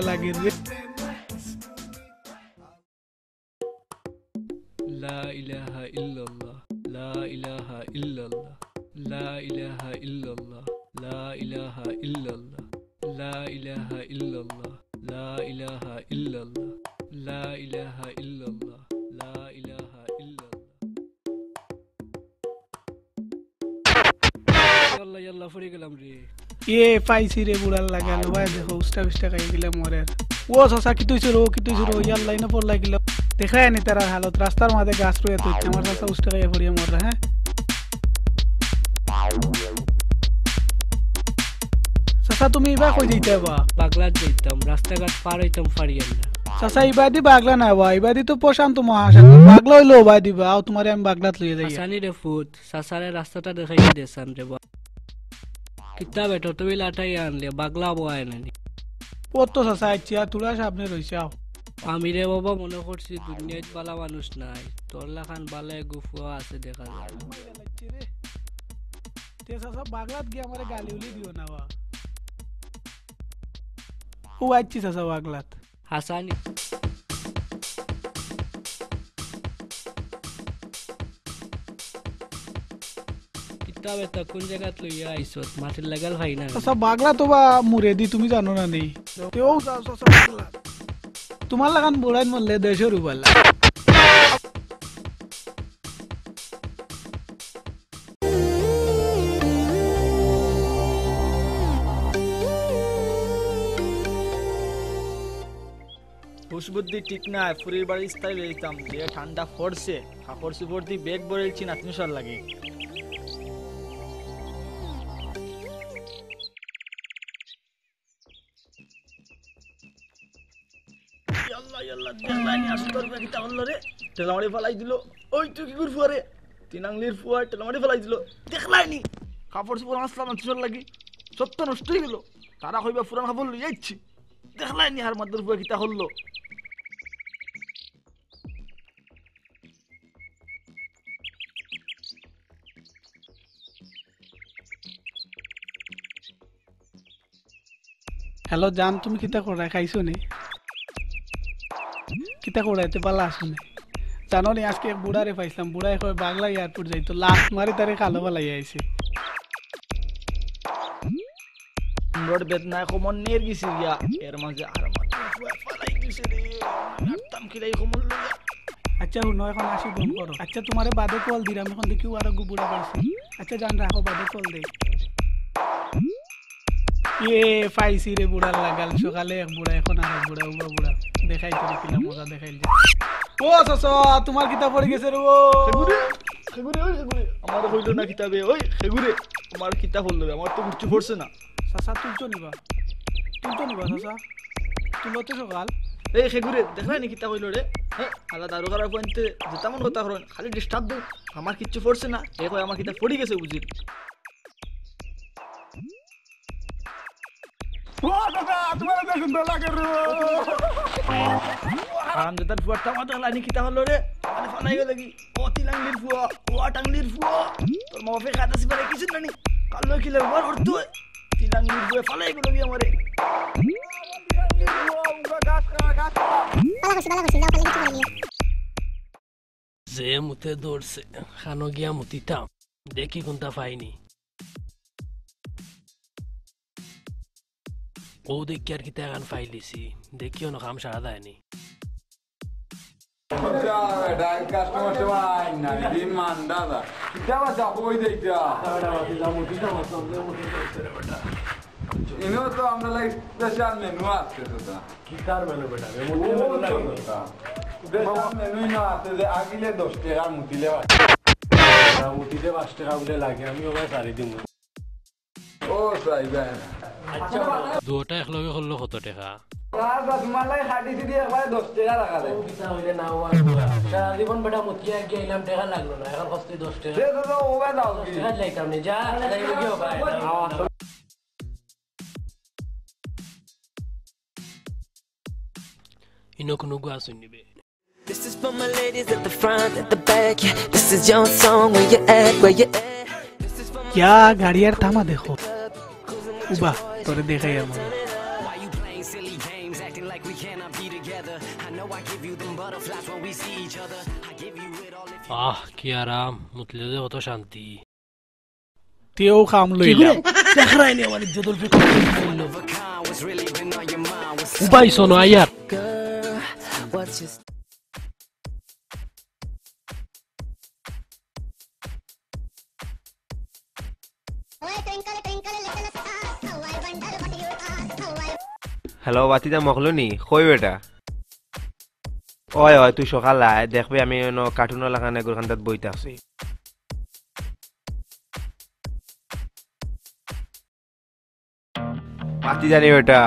লাগে রে লা ইলাহা ইল্লাল্লাহ লা ইলাহা ইল্লাল্লাহ লা ইলাহা ইল্লাল্লাহ লা ইলাহা ইল্লাল্লাহ লা ইলাহা ইল্লাল্লাহ লা ইলাহা ইল্লাল্লাহ লা ইলাহা ইল্লাল্লাহ লা ইলাহা ইল্লাল্লাহ আল্লাহ আল্লাহ ফরি গেলাম রে এ পাইছি রে বুড়ার লাগালো ভাই দেখো উস্টা বিস্টা খাই গেলে মরে ও সসা কি তুই রো ইয়াল্লা ইনা পড় লাগিল দেখায় নি তার হালত রাস্তার মাঝে গাছ রয়ে তুই আমার সসা উস্টা খাই পড়িয়ে মরে হ্যাঁ সসা তুমি ইবা কই যাইতে বা পাগলা যাইতাম রাস্তাঘাট পার হইতাম ফারিয়ান না সসা ইবাদি বাগলা না বা ইবাদি তো প্রশান্ত মহাসাগর বাগলা হইলো বাদি বা তোমারে আমি বাগলাত লইয়া যাই সানি রে ফুট সাসারে রাস্তাটা দেখাই দেসান রে বা কিতাব এটো তুমি লাটাই আনলে বাগলা বয় নানি কত সসা ইচ্ছা তোরা সামনে রইছাও আমি রে বাবা মনে করছি দুনিয়ায় বালা মানুষ নাই তোর লাখান বালায় গুফুয়া আছে দেখা যায় তে সসা বাগলাত গিয়ে আমারে গালি উলি দিও না বা ও আইছি সসা বাগলাত হাসানি কিতাব এটা কোন জায়গাত লইয়া আইছত মাটির লাগাল ভাই না সসা বাগলা তো বা মুরেদি তুমি জানো না নেই তেও যাও সসা বাগলা তোমার লাগান বুড়াই মরলে দেশের উবালা বুদ্ধি ঠিক নাই ফুরির বাড়ি স্থায়ী লইতাম যে ঠান্ডা পড়ছে কাপড় চুপড় দিয়ে বেগ বরেছি নাতনিশার লাগে টেলামারি ফেলাই দিল ওই তুই কি করে ফুয়ারে তিনাংলির ফুয়া টেলামারি ফেলাই দিল দেখলাইনি কাপড় চুপড় আসলাম নাতনিশার লাগে সত্য নষ্ট হয়ে গেল তারা কইবা পুরান কাপড় লই যাচ্ছি দেখলাইনি আর মাদুর ফুয়া কিতা হলো হ্যালো জান তুমি কিতা করা খাইছো নি কিতা করাইতে পারলা আসো নি জানো নি আজকে এক বুড়ারে পাইছিলাম বুড়াই কয় বাগলা এয়ারপোর্ট যাইতো লাখ মারি তারে কালো বালাই আইছে রোড বেদনা কমন নের গেছি গিয়া এর মাঝে আর ফালাই দিছে রে নাকতাম কিলাই কমন লইয়া আচ্ছা হুনো এখন আসি বন্ধ করো আচ্ছা তোমারে বাদে কল দিলাম এখন দেখিও আরো বুড়া পাইছি আচ্ছা জান রাখো বাদে কল দেই এ পাইছি রে বুড়ার লাগাল সকালে এক বুড়া এখন আর বুড়া উবা বুড়া দেখাই তো কিলা মজা দেখাইল ও সসা তোমার কিতাব পড়ে গেছে রে ও খেগুরে খেগুরে ওই খেগুরে আমার হইলো না কিতাবে ওই খেগুরে আমার কিতাব হলো আমার তো কিছু পড়ছে না সসা তুলছো নিবা সসা তুলতে সকাল এই খেগুরে দেখলাই নি কিতাব হইলো রে হ্যাঁ আলা দারু করার পয়েন্টে যেটা মন কথা করেন খালি ডিস্টার্ব দাও আমার কিচ্ছু পড়ছে না এ কয় আমার কিতাব পড়ে গেছে বুঝি ও দাদা তোমার তো সুন্দর লাগে রে আরাম যেটা ফুয়াটা আমার দেখলাই নি কিতাব হলো রে মানে ফালাই গেল কি ও তিলাংলির ফুয়া ও আটাংলির ফুয়া তোর মা বাপে খাতা সিপারে কিছু না নি কালো কিলে বল উঠতো তিলাংলির ফুয়া ফালাই গেল কি আমারে যে মুতে দৌড়ছে খানো গিয়া মুতিতাম দেখি কোনটা পাইনি ও দেখি আর কিতা গান ফাইলিছি দেখিও না কাম সারা দেয়নি আমরা স্পেশাল মেনু আছে কিতার মেনু বেটা মেনু না আছে যে আগিলে 10 টাকা মুতিলে মুতিতে 5 টাকা বলে লাগে আমি ওভাবে সারি দিম ও সাইবা দুটা একলগে করলো কত টাকা তোমার লাগে খাটিছি দিয়ে একবার 10 টাকা রাখা দেয় পিতা হইলে না হওয়ার সারা জীবন বেটা মতিয়া গিয়ে এলাম টাকা লাগলো না এখন কষ্ট 10 টাকা সে তো ওবে দাও কি টাকা লাইতাম না যা যাইবে কি হবে ইনো কোনো গা শুনিবে This is for my ladies at the front, at the back. Yeah, this is your song. Where you at? Where you at? This is for my क्या गाड़ी यार थामा देखो उबा तोरे देखा यार मुझे Why you playing silly games, acting like we cannot be together? I know I give you them butterflies when we see each other. I give you it all if you আহ কি আরাম মুতলে যে কত শান্তি तेओ काम लइला দেখারাইনি আমার ইজ্জতের fiqh of a kind. What's really been on your mind? What's উবাই শোনো আয়ার girl? What's your হ্যালো বাতিদা মখলনি কই বেটা ওই ওই তুই সকাল আয় দেখবি আমি কার্টুনও লাগানে গোরখান্দাত বইতে আছি বাতি জানি বেটা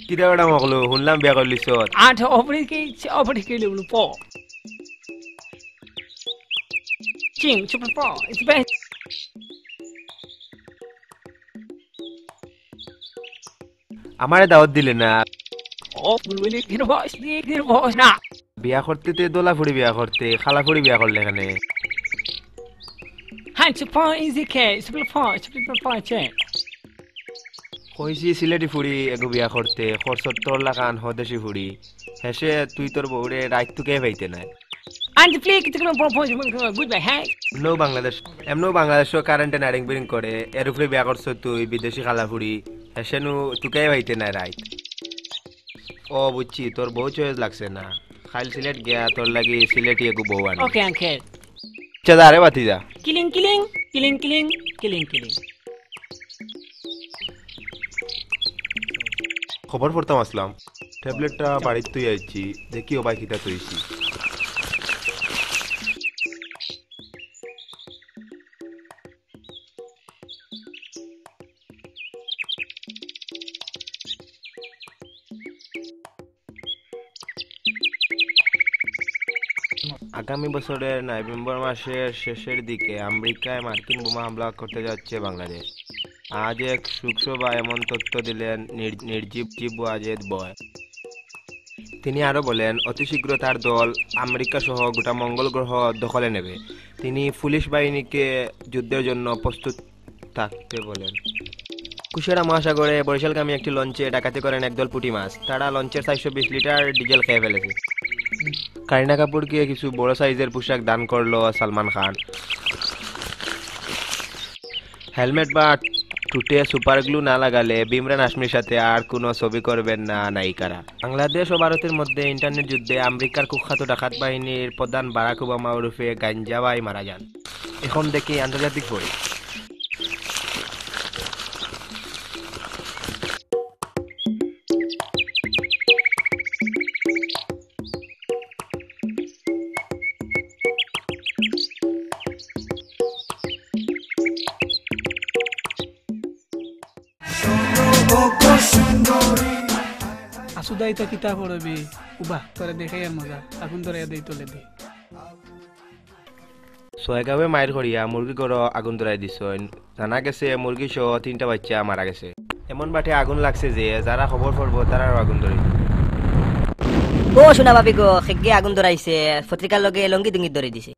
কিরা বেটা মখলো শুনলাম বিয়া করলিস আমারে দাওয়াত দিলে না বিয়া করতে তে দোলা ফুড়ি বিয়া করতে খালা ফুড়ি বিয়া করলে এখানে কইছি সিলেটি ফুড়ি এগো বিয়া করতে খরচর তোর লাগান হদেশি ফুড়ি হেসে তুই তোর বউরে রাইত তুকে পাইতে নাই এমনও বাংলাদেশও কারেন্টে নারিং বিরিং করে এর উপরে বিয়া করছো তুই বিদেশি খালা ফুড়ি হেসে নু তুকে পাইতে নাই রাইত ও বুঝছি তোর বউ চয়েস লাগছে না খাইল সিলেট গিয়া তোর লাগি সিলেটি এগো বউ আনি ওকে আঙ্কেল চাদা আরে বাতি যা killing killing killing killing killing killing খবর পড়তাম আসলাম ট্যাবলেটটা বাড়ির তুই আইছি দেখি ও বাই কিটা তুইছি আগামী বছরের নভেম্বর মাসের শেষের দিকে আমেরিকায় মার্কিন বোমা হামলা করতে যাচ্ছে বাংলাদেশ আজ এক শোকসভায় এমন তথ্য দিলেন নির্জীব ওয়াজেদ বয় তিনি আরো বলেন অতি শীঘ্র তার দল আমেরিকা সহ গোটা মঙ্গল গ্রহ দখলে নেবে তিনি পুলিশ বাহিনীকে যুদ্ধের জন্য প্রস্তুত থাকতে বলেন কুশিয়ারা মহাসাগরে বরিশালগামী একটি লঞ্চে ডাকাতি করেন একদল পুঁটি মাছ তারা লঞ্চের 420 লিটার ডিজেল খেয়ে ফেলেছে কারিনা কাপুরকে কিছু বড় সাইজের পোশাক দান করলো সালমান খান হেলমেট বা টুটে সুপার গ্লু না লাগালে বিমরান হাশমির সাথে আর কোনো ছবি করবেন না নায়িকারা বাংলাদেশ ও ভারতের মধ্যে ইন্টারনেট যুদ্ধে আমেরিকার কুখ্যাত ডাকাত বাহিনীর প্রধান বারাক ওবামা ওরফে গাঞ্জাবাই মারা যান এখন দেখি আন্তর্জাতিক পড়ি আসুদাই তো কিতা পড়বি উবা তোরে দেখে আর মজা এখন তোরে দেই তোলে দে সোয়েগাবে মায়ের করিয়া মুরগি গড় আগুন ধরাই দিছ জানা গেছে মুরগি সহ 3টা বাচ্চা মারা গেছে এমন বাটে আগুন লাগছে যে যারা খবর পড়বো তারা আগুন ধরে ও শোনা ভাবি গো খেগে আগুন ধরাইছে পত্রিকার লগে লঙ্গি দুঙ্গি ধরে দিছে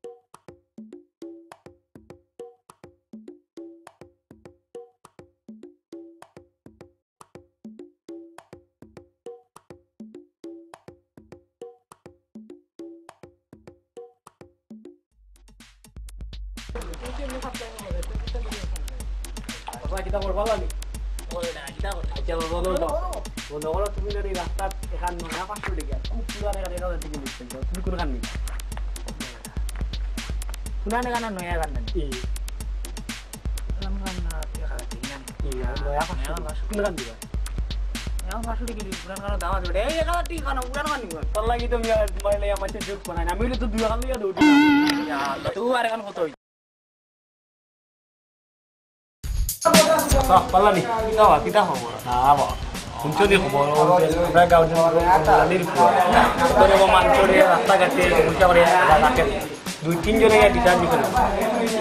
কি নয়া পাঁচশো কোন গান দিবা এখন 500 টাকা দিই পুরান গান দাম আছে এই একা ঠিক কানা পুরান গান নিব তোর লাগি তো মাইলে আমার জোক বানাই আমি তো দুই গান লইয়া দৌড়ি তুই আর গান কত পাল্লানি কিতা খবর না শুনছনি খবর আমরা গাঁৱত লালিৰ মাঞ্চৰে ৰাস্তা ঘাটে উল্টা করে রাখে 2-3 জনে ডিসাইড করে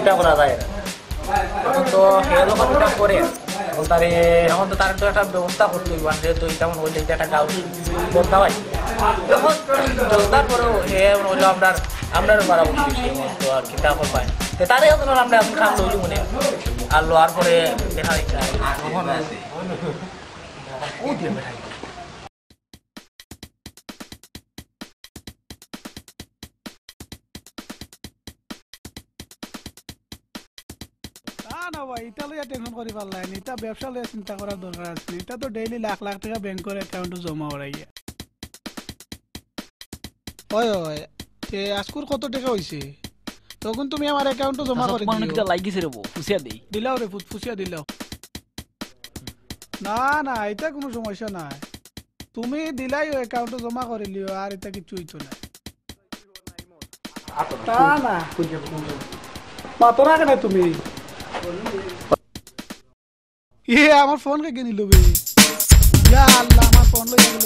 এটা করা যায় এখন তো হেলো কথা করে তারে এখন তো তার তো একটা ব্যবস্থা করতে হইব যেহেতু তেমন হইলে একটা গাঁও বলতে হয় যখন জোরদার করো হে হইলো আমরা বাড়াবো তো আর কিতা করবাই তারে এখন আমরা এখন খাম লইলি মনে আর লোয়ার পরে দেখা যায় তখন ও দিয়ে বেঠাই না ভাই এটা লইয়া টেনশন করি পারলাই এটা ব্যবসা লইয়া চিন্তা করার দরকার আছে এটা তো ডেইলি লাখ লাখ টাকা ব্যাংকের অ্যাকাউন্টে জমা করাই হয় হয় তে আজকুর কত টাকা হইছে তখন তুমি আমার অ্যাকাউন্টে জমা করে দিও কিটা লাগিছে রে ফুসিয়া দেই দিলাও রে ফুসফুসিয়া দিলাও না না এটা কোনো সমস্যা নাই তুমি দিলাই অ্যাকাউন্টে জমা করে লিও আর এটা কিছু হইতো না না না মাতো না কেন তুমি আমার ফোন কে নিল বে ইয়া আল্লাহ আমার ফোন লইয়া গেল